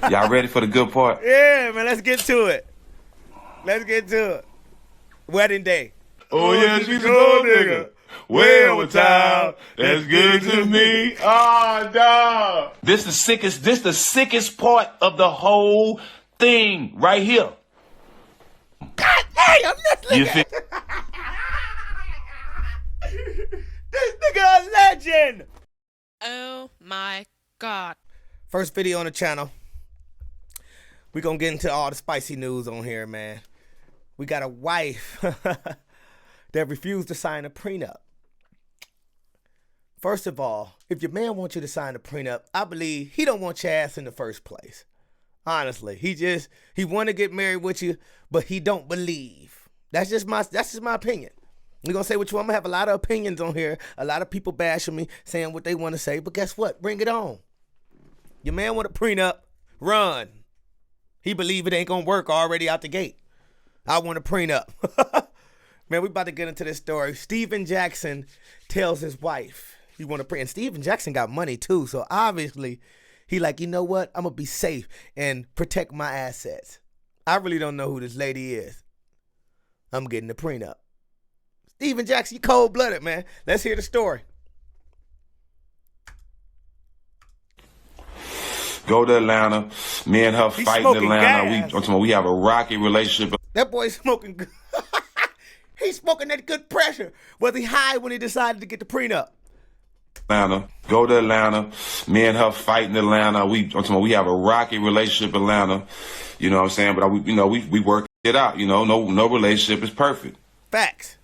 Y'all ready for the good part? Yeah, man, let's get to it. Let's get to it. Wedding day. Oh, yeah, she's a gold nigga. Way over town. That's good to me. Oh, dog. This the sickest part of the whole thing right here. God dang, I'm not You looking. feel? This nigga a legend. Oh my God. First video on the channel. We gonna get into all the spicy news on here, man. We got a wife that refused to sign a prenup. First of all, if your man wants you to sign a prenup, I believe he don't want your ass in the first place. Honestly, he want to get married with you, but he don't believe. That's just my opinion. We're gonna say what you want. I'm gonna have a lot of opinions on here. A lot of people bashing me, saying what they want to say, but guess what? Bring it on. Your man want a prenup, run. He believe it ain't gonna work already out the gate. I want a prenup. Man, we about to get into this story. Steven Jackson tells his wife he want a prenup. And Steven Jackson got money too, so obviously he like, you know what? I'm gonna be safe and protect my assets. I really don't know who this lady is. I'm getting a prenup. Steven Jackson, you cold-blooded, man. Let's hear the story. Go to Atlanta. Me and her fight in Atlanta. Gas. We have a rocky relationship. That boy's smoking. He's smoking that good pressure. Was he high when he decided to get the prenup? Atlanta. Go to Atlanta. Me and her fight in Atlanta. We have a rocky relationship in Atlanta. You know what I'm saying? But we work it out. You know, no relationship is perfect. Facts.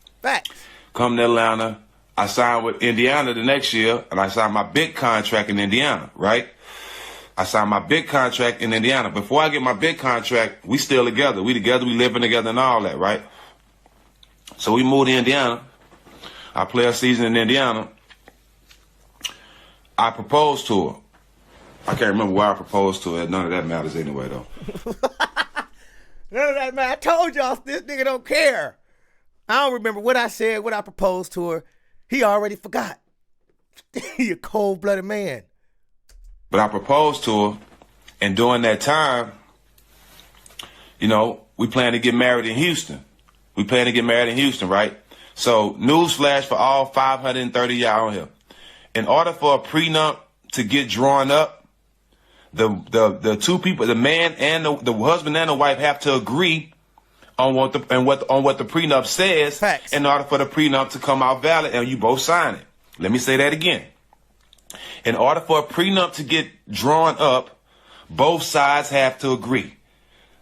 Come to Atlanta. I signed with Indiana the next year, and I signed my big contract in Indiana, right? I signed my big contract in Indiana. Before I get my big contract, we still together. We living together and all that, right? So we moved to Indiana. I play a season in Indiana. I proposed to her. I can't remember why I proposed to her. None of that matters anyway, though. None of that, man. I told y'all this nigga don't care. I don't remember what I said, what I proposed to her. He already forgot. He a cold-blooded man. But I proposed to her, and during that time, you know, we plan to get married in Houston. Right? So, newsflash for all 530 y'all on here. In order for a prenup to get drawn up, the two people, the man and the husband and the wife, have to agree on what the prenup says. Facts. In order for the prenup to come out valid, and you both sign it. Let me say that again. In order for a prenup to get drawn up, both sides have to agree.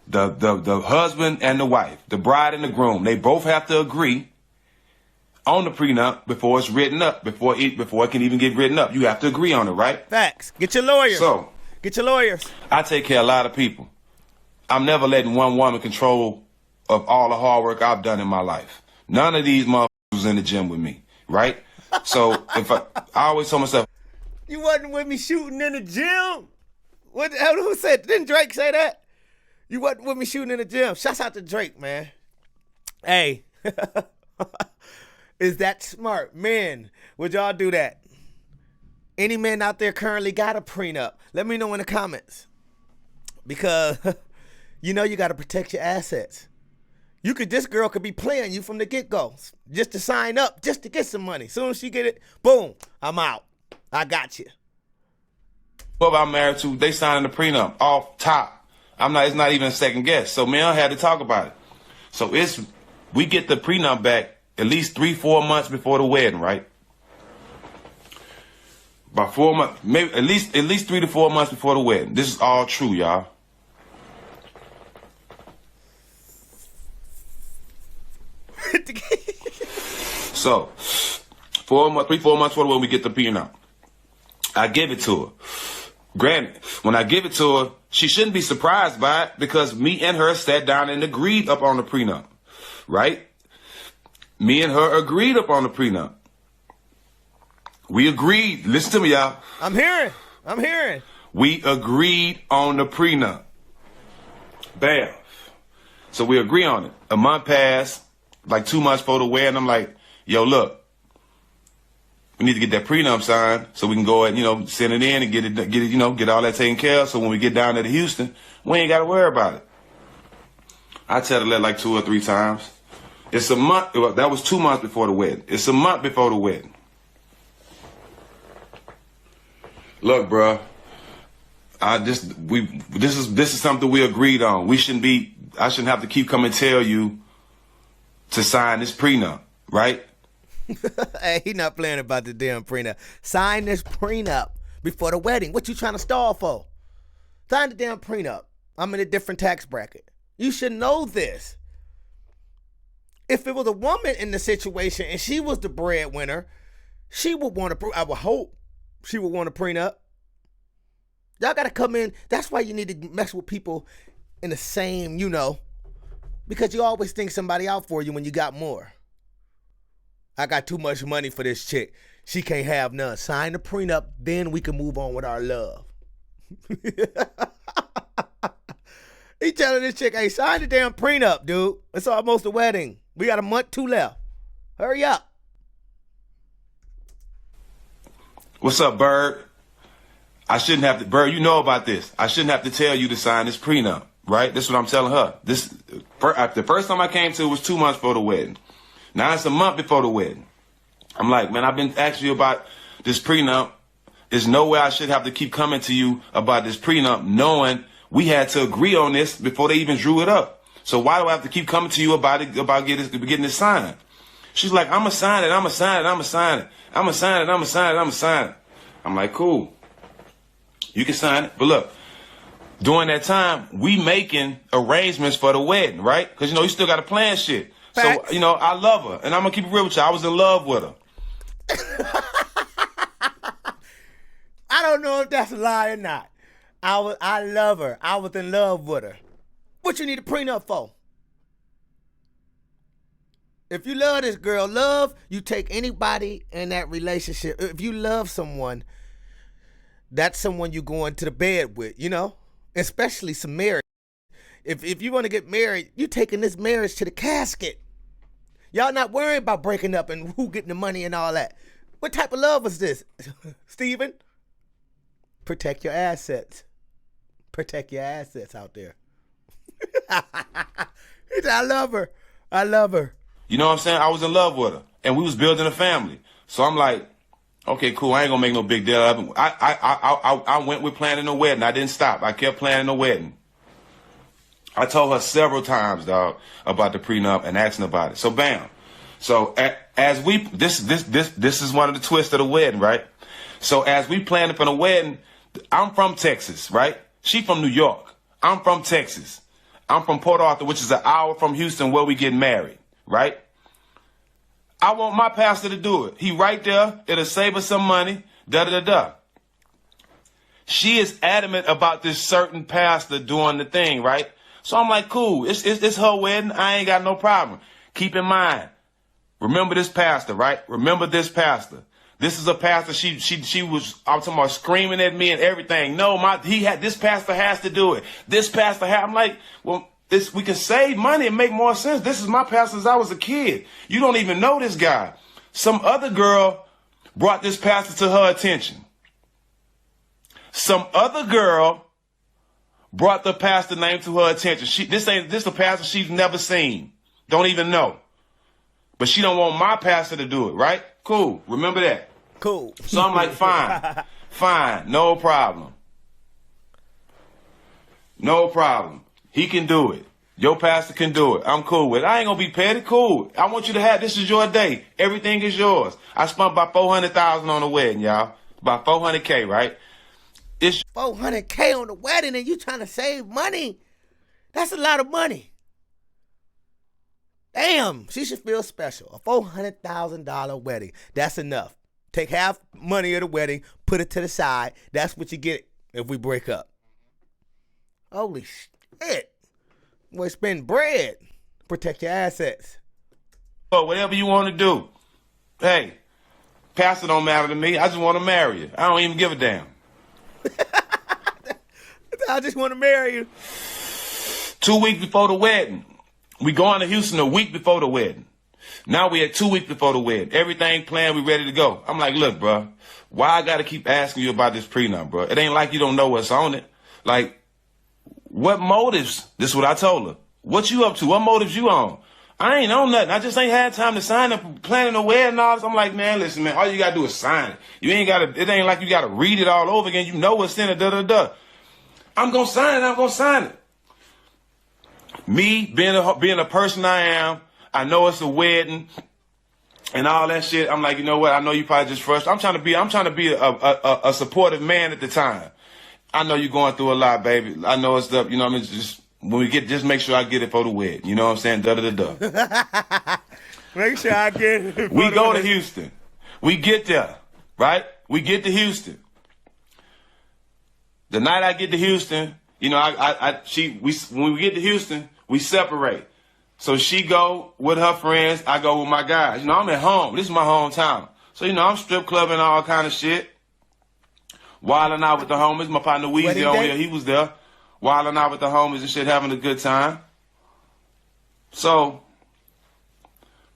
The husband and the wife, the bride and the groom, they both have to agree on the prenup before it's written up, before it can even get written up. You have to agree on it, right? Facts. Get your lawyers. So, get your lawyers. I take care of a lot of people. I'm never letting one woman control of all the hard work I've done in my life. None of these motherfuckers was in the gym with me, right? So if I always told myself, You wasn't with me shooting in the gym? Who said? Didn't Drake say that? You wasn't with me shooting in the gym. Shouts out to Drake, man. Hey. Is that smart? Men, would y'all do that? Any men out there currently got a prenup? Let me know in the comments. Because, you know you got to protect your assets. This girl could be playing you from the get-go. Just to sign up, just to get some money. Soon as she get it, boom, I'm out. I got you. whoever I'm married to, they signing the prenup off top. It's not even a second guess. So me and her had to talk about it. So we get the prenup back at least 3-4 months before the wedding, right? By 4 months, maybe at least 3 to 4 months before the wedding. This is all true, y'all. So, 4 months before the wedding, we get the prenup. I give it to her. Granted, when I give it to her, she shouldn't be surprised by it because me and her sat down and agreed up on the prenup, right? Me and her agreed up on the prenup. We agreed. Listen to me, y'all. I'm hearing. We agreed on the prenup. Bam. So we agree on it. A month passed, like 2 months before the wedding. I'm like, yo, look, We need to get that prenup signed so we can go and, send it in and get all that taken care of. So when we get down there to Houston, we ain't got to worry about it. I tell her that like 2 or 3 times. It's a month. That was 2 months before the wedding. It's a month before the wedding. Look, bro. This is something we agreed on. I shouldn't have to keep coming and tell you to sign this prenup, right? Hey, he not playing about the damn prenup. Sign this prenup before the wedding. What you trying to stall for? Sign the damn prenup. I'm in a different tax bracket. You should know this. If it was a woman in the situation and she was the breadwinner, she would want to, I would hope she would want a prenup. Y'all got to come in. That's why you need to mess with people in the same, because you always think somebody out for you when you got more. I got too much money for this chick. She can't have none. Sign the prenup, then we can move on with our love. He telling this chick, hey, sign the damn prenup, dude. It's almost a wedding. We got a month 2 left. Hurry up. What's up, Bird? I shouldn't have to, Bird, you know about this. I shouldn't have to tell you to sign this prenup, right? This is what I'm telling her. The first time I came to it was 2 months before the wedding. Now it's a month before the wedding. I'm like, man, I've been asking you about this prenup. There's no way I should have to keep coming to you about this prenup knowing we had to agree on this before they even drew it up. So why do I have to keep coming to you about getting it signed? She's like, I'm going to sign it, I'm going to sign it, I'm going to sign it. I'm going to sign it, I'm going to sign it, I'm going to sign it. I'm like, cool. You can sign it. But look, during that time, we making arrangements for the wedding, right? Because, you still got to plan shit. Facts. So, I love her. And I'm going to keep it real with you. I was in love with her. I don't know if that's a lie or not. I love her. I was in love with her. What you need a prenup for? If you love this girl, you take anybody in that relationship. If you love someone, that's someone you go into the bed with, especially some marriage. If you want to get married, you taking this marriage to the casket. Y'all not worrying about breaking up and who getting the money and all that. What type of love is this, Steven? Protect your assets. Protect your assets out there. I love her. I love her. You know what I'm saying? I was in love with her. And we was building a family. So I'm like, okay, cool. I ain't gonna make no big deal of it. I went with planning a wedding. I didn't stop. I kept planning a wedding. I told her several times, dog, about the prenup and asking about it. So bam. So this is one of the twists of the wedding, right? So as we planning for the wedding, I'm from Texas, right? She from New York. I'm from Texas. I'm from Port Arthur, which is an hour from Houston where we get married, right? I want my pastor to do it. He right there. It'll save us some money. Da-da-da-da. She is adamant about this certain pastor doing the thing, right? So I'm like, cool. It's her wedding. I ain't got no problem. Keep in mind, remember this pastor, right? Remember this pastor. This is a pastor. She was, I'm talking about screaming at me and everything. No, this pastor has to do it. This pastor I'm like, well, we can save money and make more sense. This is my pastor since I was a kid. You don't even know this guy. Some other girl brought this pastor to her attention. Some other girl brought the pastor name to her attention. This a pastor she's never seen. Don't even know. But she don't want my pastor to do it, right? Cool. Remember that. Cool. So I'm like, fine, no problem. No problem. He can do it. Your pastor can do it. I'm cool with it. I ain't gonna be petty. Cool. I want you to have, this is your day. Everything is yours. I spent about $400,000 on the wedding, y'all. About $400K, right? It's $400K on the wedding and you trying to save money? That's a lot of money. Damn, she should feel special. A $400,000 wedding. That's enough. Take half money of the wedding, put it to the side. That's what you get if we break up. Holy shit. Boy, spend bread. Protect your assets. Whatever you want to do. Hey, pastor don't matter to me. I just want to marry you. I don't even give a damn. I just want to marry you. 2 weeks before the wedding. We going to Houston a week before the wedding. Now we had 2 weeks before the wedding. Everything planned, we ready to go. I'm like, look, bro, why I gotta keep asking you about this prenup, bro? It ain't like you don't know what's on it. Like, what motives? This is what I told her. What you up to? What motives you on? I ain't on nothing. I just ain't had time to sign up, planning a wedding and all this. I'm like, man, listen, man, all you gotta do is sign it. You ain't gotta, it ain't like you gotta read it all over again. You know what's in it, da-da-da. I'm gonna sign it. Me being a person I am, I know it's a wedding and all that shit. I'm like, you know what? I know you probably just frustrated. I'm trying to be a supportive man at the time. I know you're going through a lot, baby. I know it's up, you know what I mean? Just when we get, just make sure I get it for the wedding. You know what I'm saying? Da-da-da-da. Make sure I get it. We go to Houston. We get there, right? We get to Houston. The night I get to Houston, you know, when we get to Houston, we separate. So she go with her friends, I go with my guys. You know, I'm at home. This is my hometown. So, you know, I'm strip clubbing all kind of shit. Wilding out with the homies. My partner Weezy on here, he was there. Wilding out with the homies and shit, having a good time. So,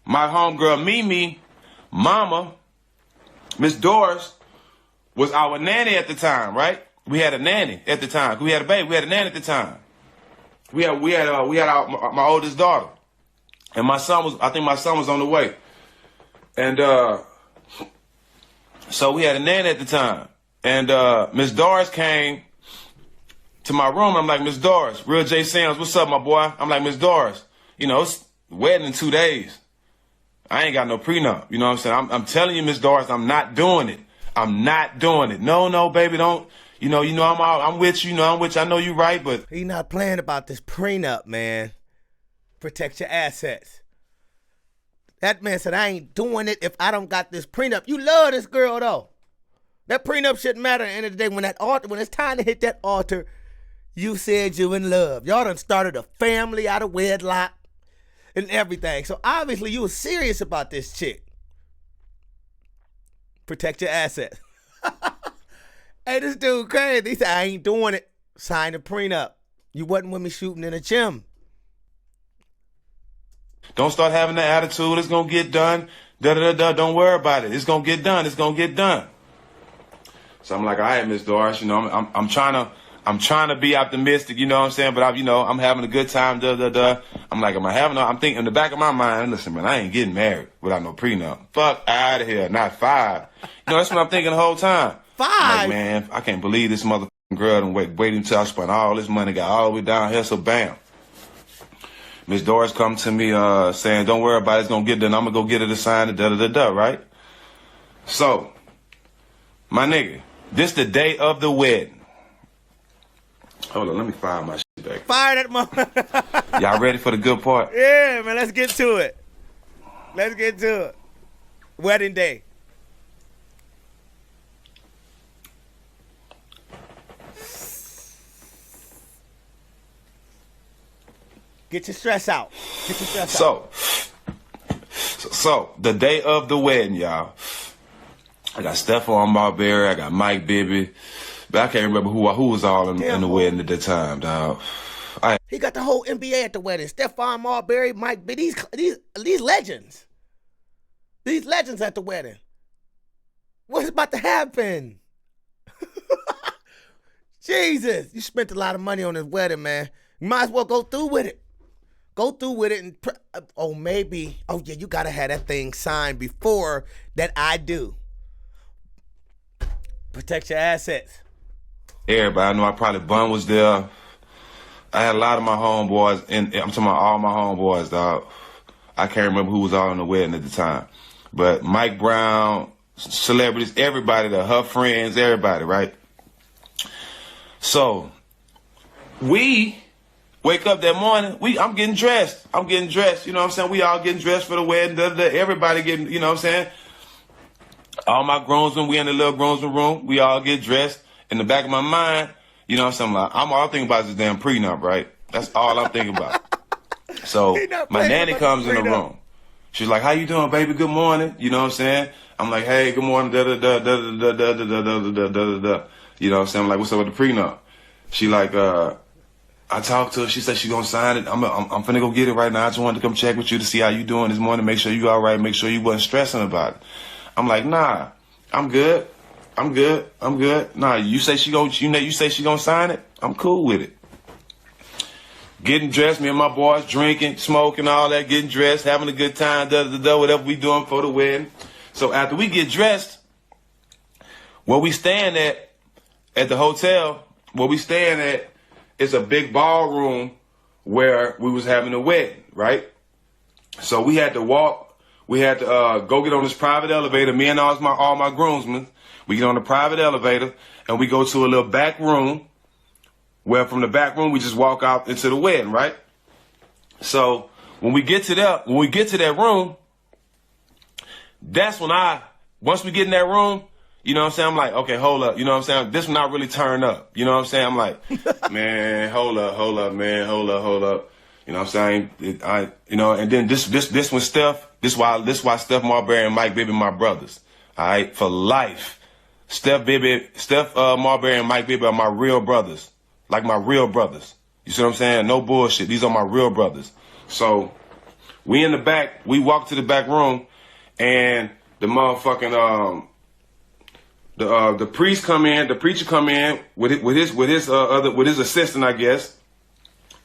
my homegirl Mimi, mama, Miss Doris, was our nanny at the time, right? We had a nanny at the time. We had a baby. We had a nanny at the time. We had my oldest daughter, and I think my son was on the way, and so we had a nanny at the time, and Miss Doris came to my room. I'm like, Miss Doris, Real J Sims, what's up, my boy? I'm like, Miss Doris, you know, it's wedding in 2 days. I ain't got no prenup. You know what I'm saying? I'm telling you, Miss Doris, I'm not doing it. I'm not doing it. No, baby, don't. You know, I'm with you. You know, I'm with you. I know you right, but he not playing about this prenup, man. Protect your assets. That man said, I ain't doing it if I don't got this prenup. You love this girl, though. That prenup shouldn't matter at the end of the day. When it's time to hit that altar, you said you in love. Y'all done started a family out of wedlock and everything. So obviously you was serious about this chick. Protect your assets. Hey, this dude crazy. He said, I ain't doing it. Sign a prenup. You wasn't with me shooting in a gym. don't start having that attitude. It's going to get done. Da-da-da-da. Don't worry about it. It's going to get done. It's going to get done. So I'm like, all right, Miss Doris, you know, I'm trying to be optimistic, you know what I'm saying? But I'm having a good time, da-da-da. I'm like, I'm thinking in the back of my mind, listen, man, I ain't getting married without no prenup. Fuck out of here, not 5. You know, that's what I'm thinking the whole time. 5? I'm like, man, I can't believe this motherfucking girl and wait until I spent all this money, got all the way down here, so bam. Miss Doris come to me saying, don't worry about it, it's going to get done. I'm going to go get her to sign it, da-da-da-da, right? So, my nigga, this the day of the wedding. Hold on, let me fire my shit back. Fire that motherfucker. Y'all ready for the good part? Yeah, man, let's get to it. Let's get to it. Wedding day. Get your stress out. Get your stress out. So the day of the wedding, y'all. I got Stephon Marbury, I got Mike Bibby, but I can't remember who was all in the wedding at the time, dog. He got the whole NBA at the wedding. Stephon Marbury, Mike Bibby, these legends. These legends at the wedding. What's about to happen? Jesus, you spent a lot of money on this wedding, man. You might as well go through with it. Go through with it and, you got to have that thing signed before that I do. Protect your assets. Everybody, I know probably Bun was there. I had a lot of my homeboys, and I'm talking about all my homeboys, dog. I can't remember who was all in the wedding at the time. But Mike Brown, celebrities, everybody, her friends, everybody, right? So, we wake up that morning, I'm getting dressed. You know what I'm saying? We all getting dressed for the wedding. Everybody getting, you know what I'm saying? All my groomsmen, we in the little groomsmen room. We all get dressed. In the back of my mind, you know what I'm saying? I'm all thinking about is this damn prenup, right? That's all I'm thinking about. So my nanny comes in the room. She's like, how you doing, baby? Good morning. You know what I'm saying? I'm like, hey, good morning. Da da da da da da da da da da da da. You know what I'm saying? I'm like, what's up with the prenup? She like, I talked to her. She said she gonna sign it. I'm finna go get it right now. I just wanted to come check with you to see how you doing this morning. Make sure you all right. Make sure you wasn't stressing about it. I'm like, nah, I'm good. I'm good. I'm good. Nah, you say she gonna, you say she gonna sign it. I'm cool with it. Getting dressed, me and my boys drinking, smoking, all that. Getting dressed, having a good time. Whatever we doing for the wedding. So after we get dressed, where we staying at the hotel, where we staying at. It's a big ballroom where we was having a wedding, right? So we had to go get on this private elevator. Me and all my groomsmen, we get on the private elevator and we go to a little back room where from the back room we just walk out into the wedding, right? So when we get to that room, that's when once we get in that room, you know what I'm saying? I'm like, okay, hold up. You know what I'm saying? This one not really turn up. You know what I'm saying? I'm like, man, hold up, man, hold up. You know what I'm saying? And then this one, Steph. This why Steph Marbury and Mike Bibby my brothers. All right, for life. Steph Marbury and Mike Bibby are my real brothers, like my real brothers. You see what I'm saying? No bullshit. These are my real brothers. So we in the back. We walk to the back room, and the motherfucking the priest come in, the preacher come in with his assistant, I guess,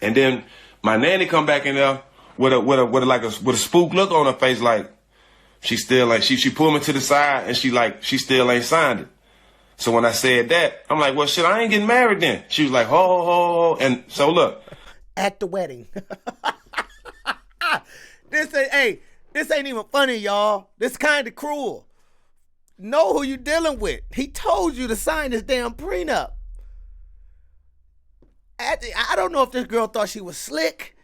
and then my nanny come back in there with a spook look on her face, like she still like she pulled me to the side and she still ain't signed it. So when I said that, I'm like, well, shit, I ain't getting married then. She was like, ho, and so look, at the wedding, this ain't even funny, y'all. This kind of cruel. Know who you dealing with. He told you to sign this damn prenup. I don't know if this girl thought she was slick.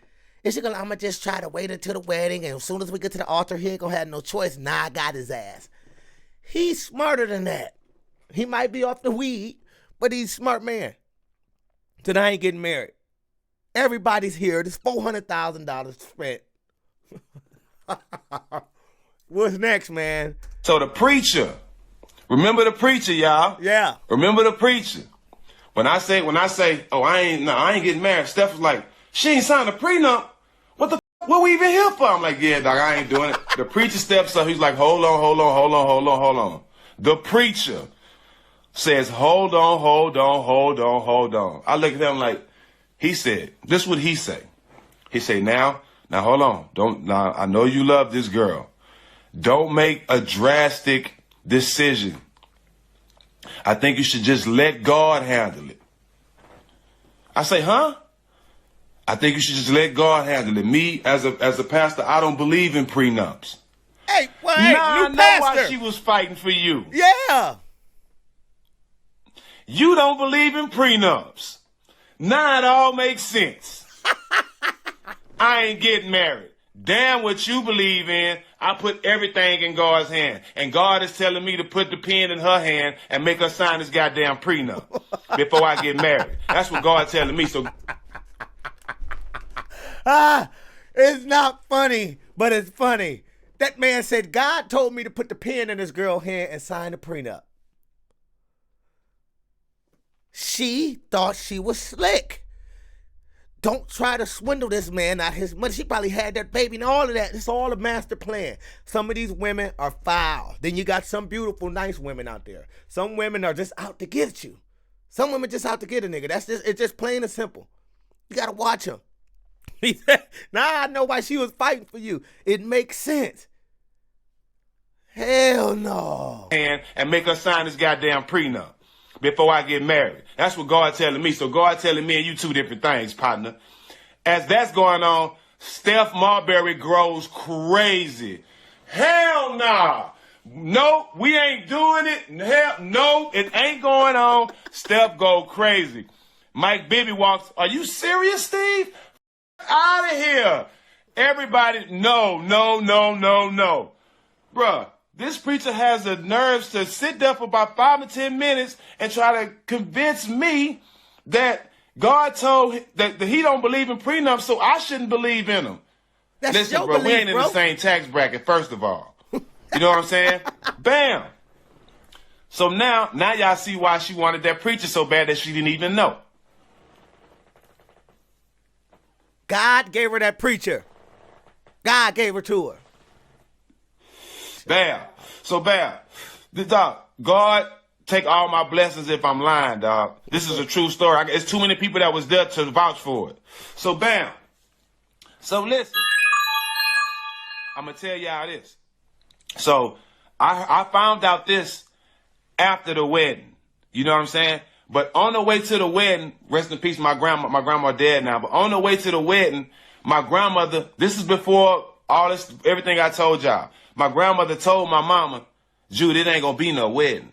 Is she gonna, I'm gonna just try to wait until the wedding, and as soon as we get to the altar, he ain't gonna have no choice. Nah, I got his ass. He's smarter than that. He might be off the weed, but he's a smart man. Then I ain't getting married. Everybody's here. There's $400,000 spent. What's next, man? So the preacher, remember the preacher, y'all. Yeah. Remember the preacher. When I say, oh, I ain't getting married. Steph was like, she ain't signed a prenup. What we even here for? I'm like, yeah, dog, I ain't doing it. The preacher steps up. He's like, hold on. The preacher says, hold on. I look at him like, he said, this is what he say. He say, now hold on. I know you love this girl. Don't make a drastic decision. I think you should just let God handle it. I say, huh? I think you should just let God handle it. Me, as a pastor, I don't believe in prenups. Hey, well, I know why she was fighting for you. Yeah. You don't believe in prenups. Now it all makes sense. I ain't getting married. Damn what you believe in. I put everything in God's hand. And God is telling me to put the pen in her hand and make her sign this goddamn prenup before I get married. That's what God's telling me. So it's not funny, but it's funny. That man said, God told me to put the pen in his girl's hand and sign the prenup. She thought she was slick. Don't try to swindle this man out his money. She probably had that baby and all of that. It's all a master plan. Some of these women are foul. Then you got some beautiful, nice women out there. Some women are just out to get you. Some women just out to get a nigga. It's just plain and simple. You got to watch them. He said, now I know why she was fighting for you. It makes sense. Hell no. And make her sign this goddamn prenup before I get married. That's what God telling me. So God telling me and you two different things, partner. As that's going on, Steph Marbury grows crazy. Hell nah. No, we ain't doing it. Hell no, it ain't going on. Steph go crazy. Mike Bibby walks, are you serious, Steve? Out of here. Everybody, no. Bruh. This preacher has the nerves to sit there for about 5 to 10 minutes and try to convince me that God told that he don't believe in prenups, so I shouldn't believe in them. Listen, bro, we ain't in the same tax bracket, first of all. You know what I'm saying? Bam. So now y'all see why she wanted that preacher so bad that she didn't even know. God gave her that preacher. God gave her to her. Bam. So bam. Dog, God take all my blessings if I'm lying, dog. This is a true story. It's too many people that was there to vouch for it. So bam. So listen. I'm going to tell y'all this. So I found out this after the wedding. You know what I'm saying? But on the way to the wedding, rest in peace, my grandma dead now, but on the way to the wedding, my grandmother, this is before all this, everything I told y'all. My grandmother told my mama, Jude, it ain't gonna be no wedding.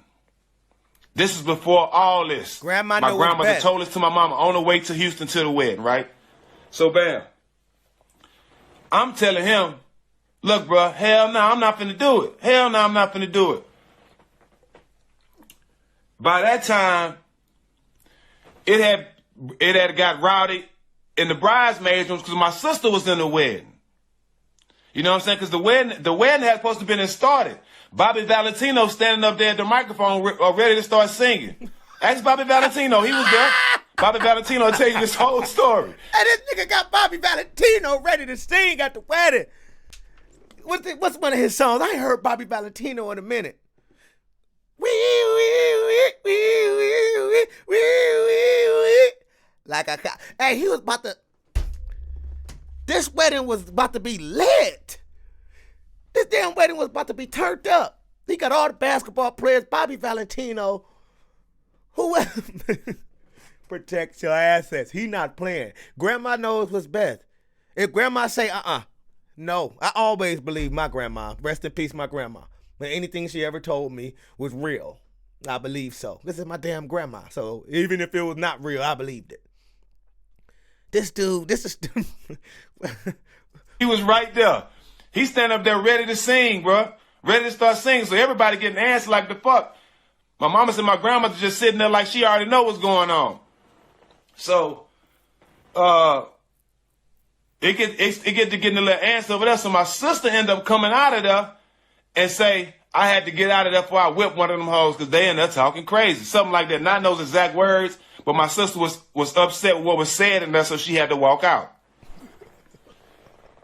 This is before all this. My grandmother told this to my mama on the way to Houston to the wedding, right? So bam. I'm telling him, look, bro, hell no, I'm not finna do it. Hell no, I'm not finna do it. By that time, it had got rowdy in the bridesmaids' rooms because my sister was in the wedding. You know what I'm saying? Because the wedding had supposed to been started. Bobby Valentino standing up there at the microphone ready to start singing. Ask Bobby Valentino. He was there. Bobby Valentino will tell you this whole story. And this nigga got Bobby Valentino ready to sing at the wedding. What's one of his songs? I ain't heard Bobby Valentino in a minute. Like a cop. Hey, he was about to. This wedding was about to be lit. This damn wedding was about to be turned up. He got all the basketball players, Bobby Valentino. Who protect your assets? He not playing. Grandma knows what's best. If grandma say no, I always believe my grandma. Rest in peace, my grandma. But anything she ever told me was real. I believe so. This is my damn grandma. So even if it was not real, I believed it. This is... He was right there. He standing up there ready to sing, bro. Ready to start singing. So everybody getting answered like the fuck. My mama said my grandmother just sitting there like she already know what's going on. So, it get to getting a little answer over there. So my sister ended up coming out of there and say, I had to get out of there before I whipped one of them hoes because they in there talking crazy. Something like that. Not those exact words, but my sister was upset with what was said in there, so she had to walk out.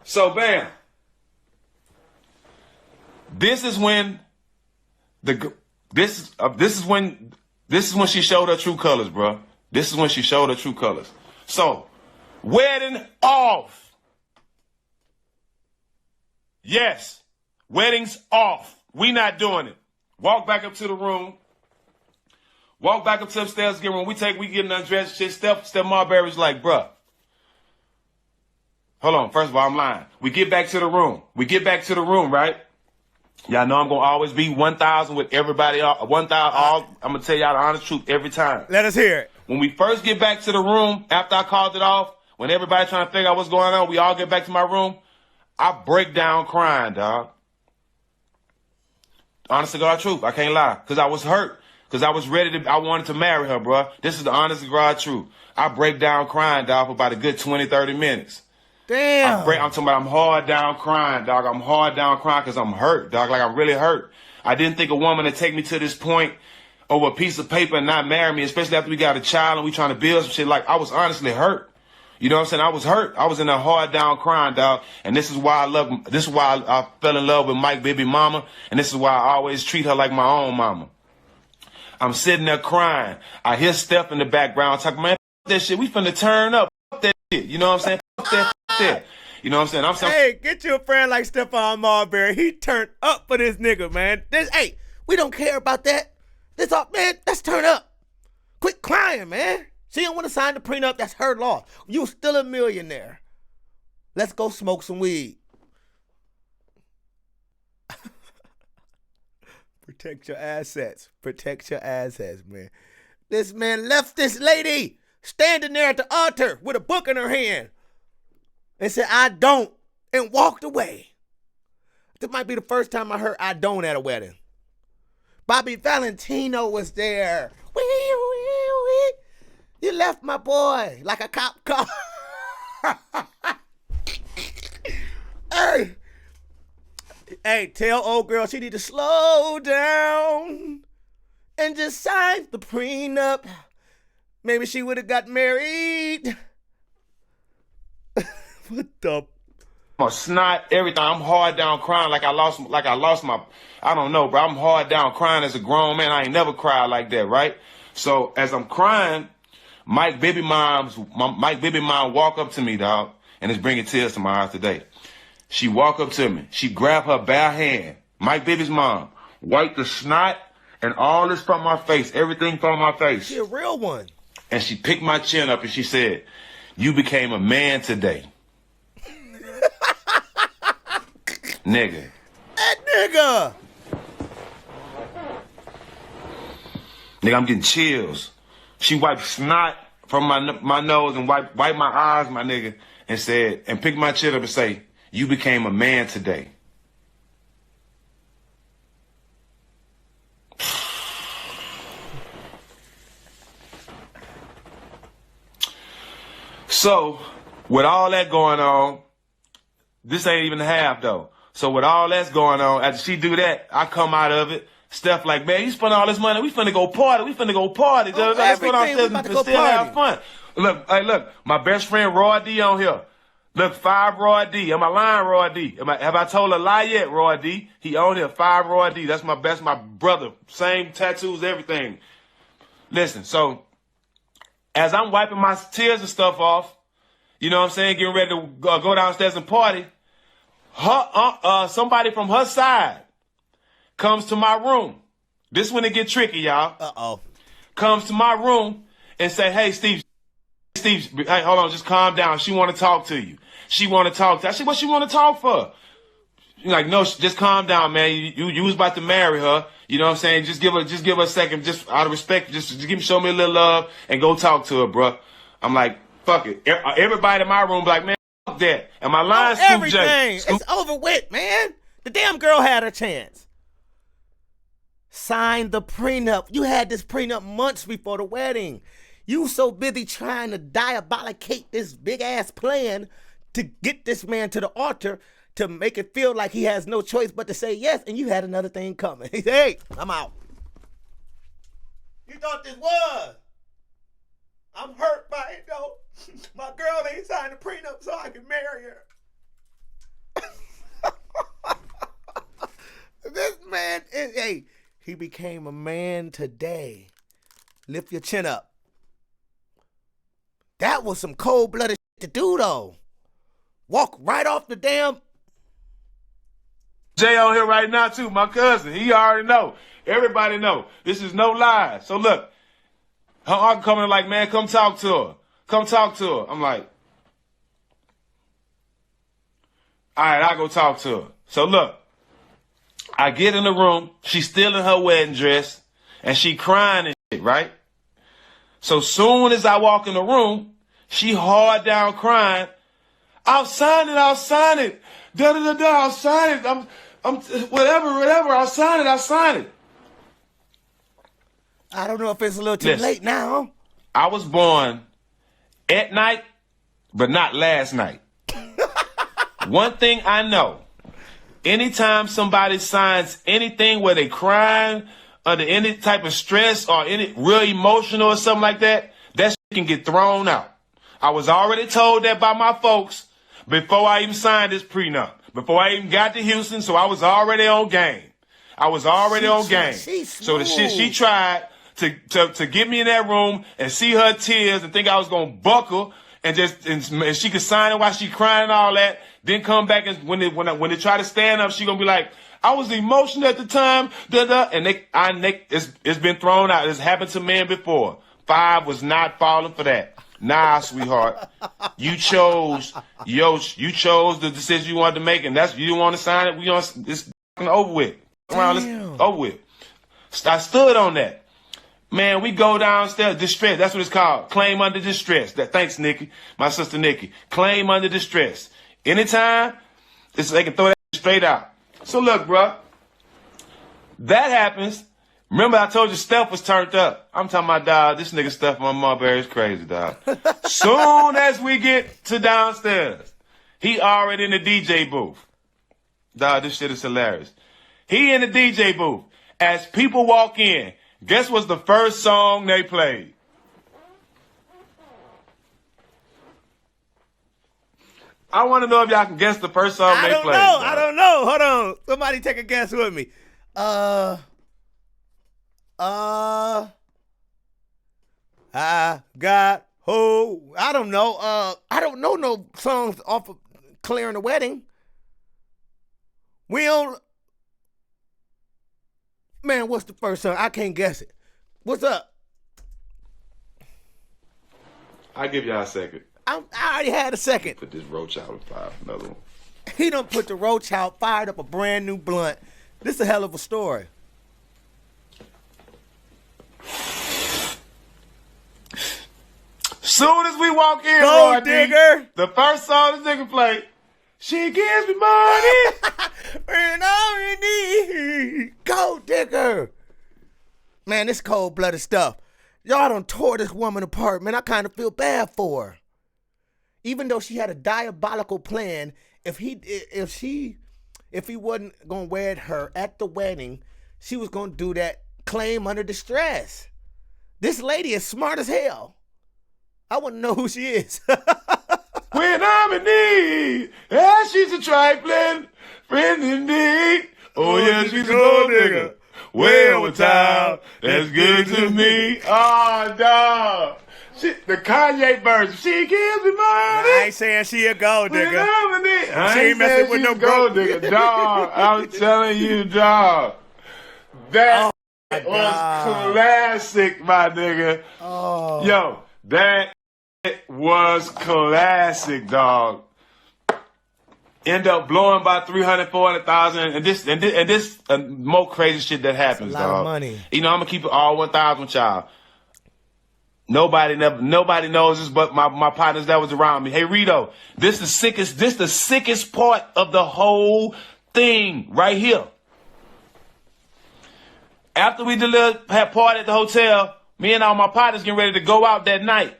So bam. This is when this is when she showed her true colors, bro. This is when she showed her true colors. So, wedding off. Yes, wedding's off. We not doing it. Walk back up to the room. Walk back up to upstairs, get room. We getting undressed. Shit. Steph Marbury's like, bruh. Hold on. First of all, I'm lying. We get back to the room. Right? Y'all know I'm gonna always be 1,000 with everybody. 1,000. I'm gonna tell y'all the honest truth every time. Let us hear it. When we first get back to the room after I called it off, when everybody trying to figure out what's going on, we all get back to my room. I break down crying, dog. Honest to God truth, I can't lie, cause I was hurt. Because I wanted to marry her, bro. This is the honest to God truth. I break down crying, dog, for about a good 20, 30 minutes. Damn. I'm talking about I'm hard down crying, dog. I'm hard down crying because I'm hurt, dog. Like, I'm really hurt. I didn't think a woman would take me to this point over a piece of paper and not marry me, especially after we got a child and we trying to build some shit. Like, I was honestly hurt. You know what I'm saying? I was hurt. I was in a hard down crying, dog. And this is why I fell in love with Mike, baby mama. And this is why I always treat her like my own mama. I'm sitting there crying. I hear Steph in the background talking, man, that shit. We finna turn up. That shit. You know what I'm saying? That. You know what I'm saying? Hey, get you a friend like Stephon Marbury. He turned up for this nigga, man. Hey, we don't care about that. Man, let's turn up. Quit crying, man. She don't want to sign the prenup. That's her loss. You still a millionaire. Let's go smoke some weed. Protect your assets. Protect your assets, man. This man left this lady standing there at the altar with a book in her hand and said, I don't, and walked away. This might be the first time I heard I don't at a wedding. Bobby Valentino was there. Wee, wee, wee. You left my boy like a cop car. Hey, tell old girl she need to slow down and just sign the prenup. Maybe she would have got married. What the? My snot, everything. I'm hard down crying like I lost my, I don't know, bro. I'm hard down crying as a grown man. I ain't never cried like that, right? So as I'm crying, Mike Baby mom walk up to me, dog, and it's bringing tears to my eyes today. She walk up to me. She grab her bare hand, Mike Baby's mom, wipe the snot and all this from my face, everything from my face. She a real one. And she picked my chin up and she said, "You became a man today." Nigga. That nigga. Nigga, I'm getting chills. She wiped snot from my nose and wiped my eyes, my nigga, and said, and picked my chin up and say, "You became a man today." So, with all that going on, this ain't even half though. So with all that's going on, after she do that, I come out of it. Steph like, "Man, you spend all this money. We finna go party. Let's put on Steph and still have fun." Look, hey, look, my best friend Roy D on here. Look, 5 Roy D. Am I lying, Roy D? Have I told a lie yet, Roy D? He on here, 5 Roy D. That's my brother. Same tattoos, everything. Listen, so as I'm wiping my tears and stuff off, you know what I'm saying, getting ready to go downstairs and party, somebody from her side comes to my room. This when it get tricky, y'all. Uh-oh. Comes to my room and say, "Hey, Steve, hey, hold on, just calm down. She want to talk to you. She want to talk to you." I said, "What she want to talk for?" You're like, "No, just calm down, man. You was about to marry her. You know what I'm saying? Just give her a second, just out of respect. Just show me a little love and go talk to her, bro." I'm like, fuck it. Everybody in my room be like, "Man, fuck that." And my line, Scoop J. Everything. It's over with, man. The damn girl had her chance. Sign the prenup. You had this prenup months before the wedding. You so busy trying to diabolicate this big-ass plan to get this man to the altar to make it feel like he has no choice but to say yes, and you had another thing coming. He said, "Hey, I'm out." You thought this was? I'm hurt by it, though. My girl ain't signed the prenup so I can marry her. This man is, hey, he became a man today. Lift your chin up. That was some cold-blooded shit to do, though. Walk right off the damn... Jay on here right now, too, my cousin. He already know. Everybody know. This is no lie. So, look, her uncle coming like, "Man, come talk to her. Come talk to her." I'm like, all right, I'll go talk to her. So, look, I get in the room. She's still in her wedding dress, and she crying and shit, right? So soon as I walk in the room, she hard down crying. "I'll sign it. I'll sign it. Da-da-da-da, I'll sign it. I'm whatever, I'll sign it. I don't know if it's a little too Listen, late now. I was born at night, but not last night. One thing I know, anytime somebody signs anything where they crying under any type of stress or any real emotional or something like that, that shit can get thrown out. I was already told that by my folks before I even signed this prenup, before I even got to Houston, so I was already on game. So the shit she tried to get me in that room and see her tears and think I was gonna buckle and she could sign it while she crying and all that, then come back and when they try to stand up, she gonna be like, "I was emotional at the time," and it's been thrown out. It's happened to men before. 5 was not falling for that. Nah, sweetheart, you chose the decision you wanted to make, and you didn't want to sign it. It's over with. Over with. I stood on that. Man, we go downstairs, distress. That's what it's called. Claim under distress. Thanks, Nikki, my sister Nikki. Claim under distress. Anytime, they can throw that straight out. So look, bro, that happens. Remember I told you Steph was turned up. I'm talking about, dog, this nigga Steph, my Marbury is crazy, dog. Soon as we get to downstairs, he already in the DJ booth. Dog, this shit is hilarious. He in the DJ booth. As people walk in, guess what's the first song they played? I want to know if y'all can guess the first song they played. I don't know. Hold on. Somebody take a guess with me. I got ho. I don't know. I don't know no songs off of Clearing the Wedding. We don't. Man, what's the first song? I can't guess it. What's up? I'll give y'all a second. I already had a second. Put this roach out and fire another one. He done put the roach out, fired up a brand new blunt. This is a hell of a story. Soon as we walk in, Gold Roy digger. the first song this nigga played, she gives me money. And I'm in need. Gold digger. Man, this cold-blooded stuff. Y'all done tore this woman apart, man. I kind of feel bad for her. Even though she had a diabolical plan, if he wasn't gonna wed her at the wedding, she was gonna do that claim under distress. This lady is smart as hell. I wouldn't know who she is. When I'm in need, yeah, she's a trifling friend indeed. Oh yeah, she's a gold digger. Way over town, that's good to me. Oh, dog. The Kanye version. She gives me money. I ain't saying she a gold digger. I She ain't messing with no gold digger, dog. I'm telling you, dog. That was classic, my nigga. Oh. Yo, that was classic, dog. End up blowing by 300, 400,000, and this more crazy shit that happens, That's a lot dog. of money. You know, I'm gonna keep it all 1,000 with y'all. Nobody knows this but my partners that was around me. Hey Rito, this the sickest part of the whole thing right here. After we had party at the hotel, me and all my partners getting ready to go out that night.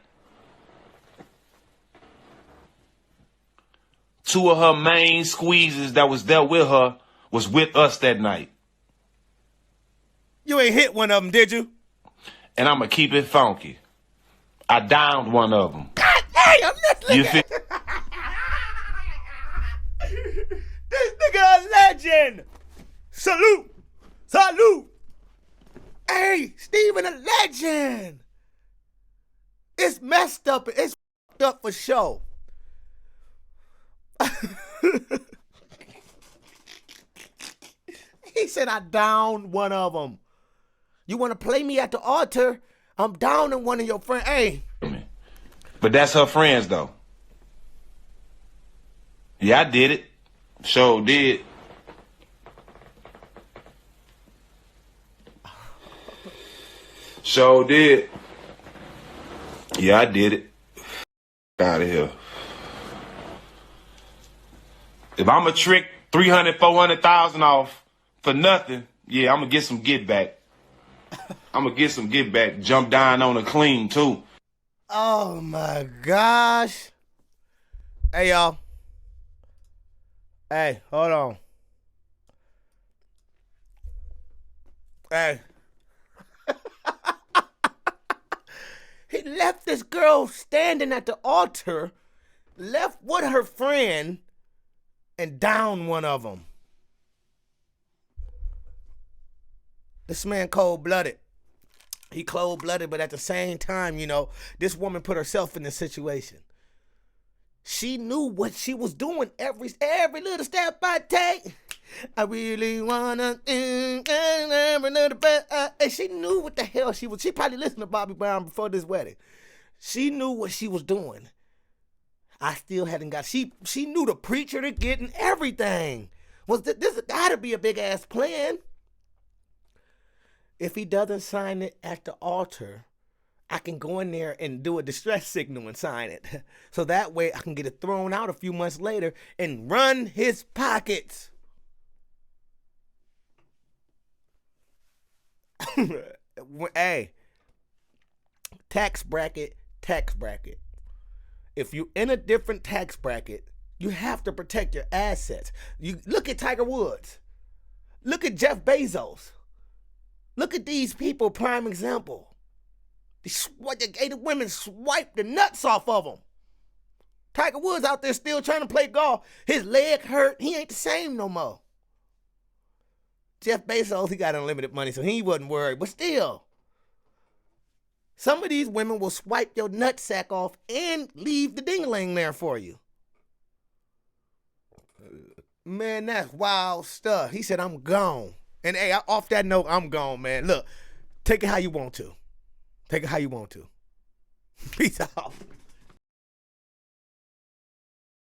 Two of her main squeezes that was there with her was with us that night. You ain't hit one of them, did you? And I'm going to keep it funky. I downed one of them. God damn, You feel? This nigga a legend. Salute. Salute. Hey, Steven a legend. It's messed up. It's fucked up for sure. He said I downed one of them. You want to play me at the altar? I'm downing one of your friends. Hey. But that's her friends, though. Yeah, I did it. Sure did. Sure did. Yeah, I did it. Out of here. If I'm a trick 300, 400,000 off for nothing, yeah, I'm gonna get some get back. I'm gonna get some get back. Jump down on a clean too. Oh my gosh. Hey y'all. Hey, hold on. Hey. He left this girl standing at the altar, left with her friend, and downed one of them. This man cold-blooded. He cold-blooded, but at the same time, you know, this woman put herself in this situation. She knew what she was doing every little step I take. I really wanna and she knew what the hell she was. She probably listened to Bobby Brown before this wedding. She knew what she was doing. I still hadn't got. She knew the preacher to getting everything. This gotta be a big ass plan. If he doesn't sign it at the altar, I can go in there and do a distress signal and sign it. So that way I can get it thrown out a few months later and run his pockets. Hey, tax bracket. If you're in a different tax bracket, you have to protect your assets. You look at Tiger Woods. Look at Jeff Bezos. Look at these people, prime example. The women swiped the nuts off of them. Tiger Woods out there still trying to play golf. His leg hurt. He ain't the same no more. Jeff Bezos, he got unlimited money, so he wasn't worried. But still, some of these women will swipe your nutsack off and leave the ding-a-ling there for you. Man, that's wild stuff. He said, I'm gone. And hey, off that note, I'm gone, man. Look, take it how you want to. Take it how you want to. Peace out.